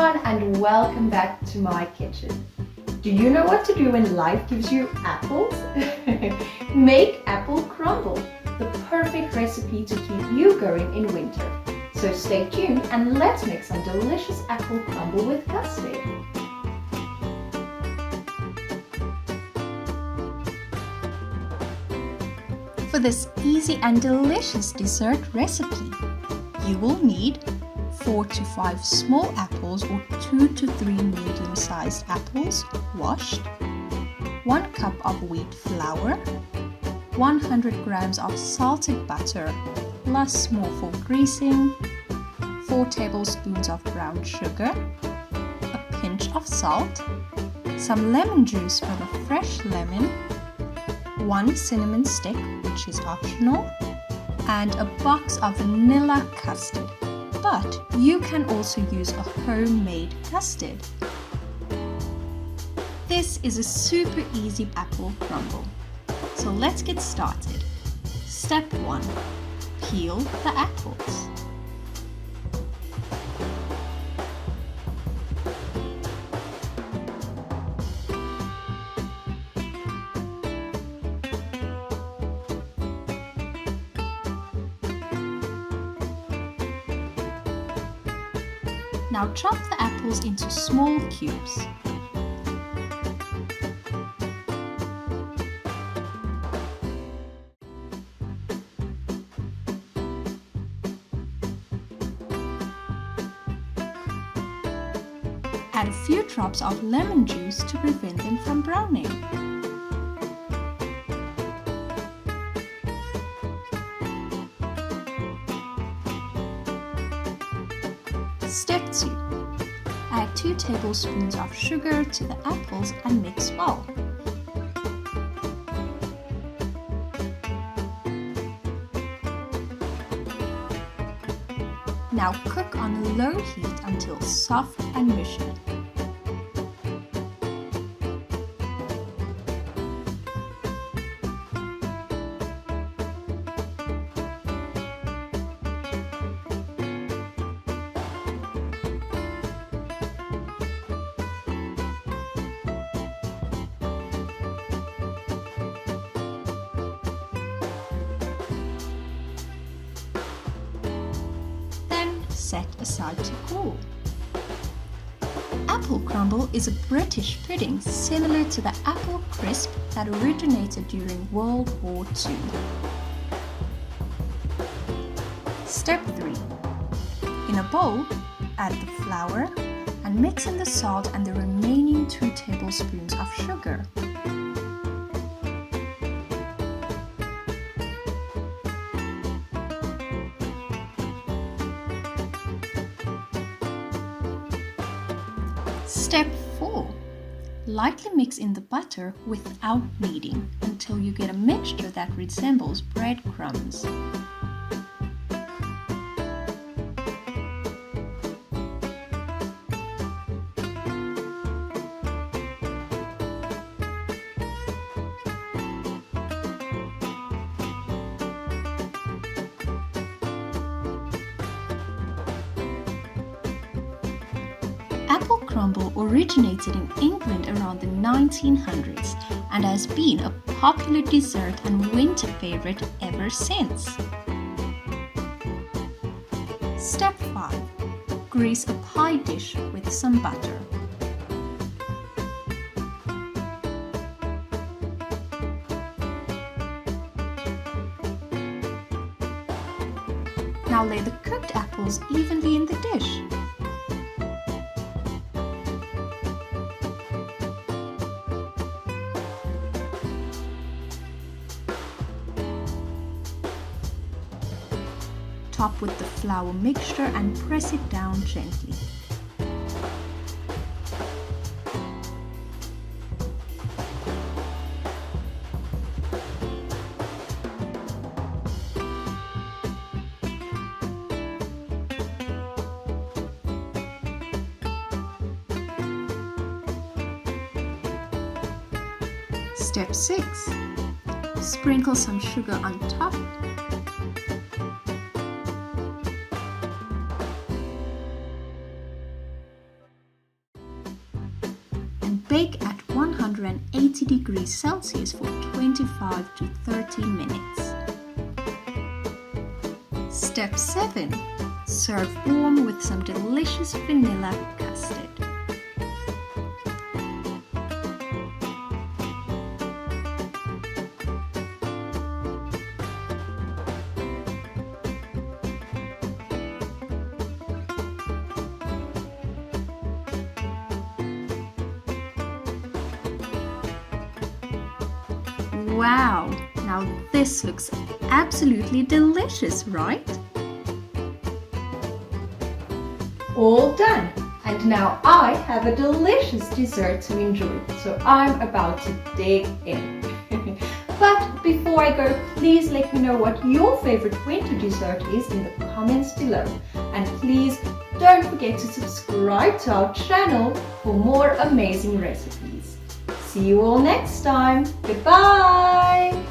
everyone and welcome back to my kitchen. Do you know what to do when life gives you apples? Make apple crumble, the perfect recipe to keep you going in winter. So stay tuned and let's make some delicious apple crumble with custard. For this easy and delicious dessert recipe, you will need 4 to 5 small apples or 2 to 3 medium-sized apples washed, 1 cup of wheat flour, 100 grams of salted butter plus more for greasing, 4 tablespoons of brown sugar, a pinch of salt, some lemon juice from a fresh lemon, 1 cinnamon stick, which is optional, and a box of vanilla custard. But you can also use a homemade custard. This is a super easy apple crumble. So let's get started. Step 1. Peel the apples. Now chop the apples into small cubes. Add a few drops of lemon juice to prevent them from browning. Step 2. Add 2 tablespoons of sugar to the apples and mix well. Now cook on a low heat until soft and mushy. Set aside to cool. Apple crumble is a British pudding similar to the apple crisp that originated during World War II. Step 3. In a bowl, add the flour and mix in the salt and the remaining 2 tablespoons of sugar. Step 4. Lightly mix in the butter without kneading until you get a mixture that resembles breadcrumbs. Apple crumble originated in England around the 1900s and has been a popular dessert and winter favorite ever since. Step 5. Grease a pie dish with some butter. Now lay the cooked apples evenly in the dish. Top with the flour mixture and press it down gently. Step 6. Sprinkle some sugar on top. Bake at 180 degrees Celsius for 25 to 30 minutes. Step 7. Serve warm with some delicious vanilla custard. Wow! Now this looks absolutely delicious, right? All done! And now I have a delicious dessert to enjoy, so I'm about to dig in. But before I go, please let me know what your favorite winter dessert is in the comments below. And please don't forget to subscribe to our channel for more amazing recipes. See you all next time. Goodbye!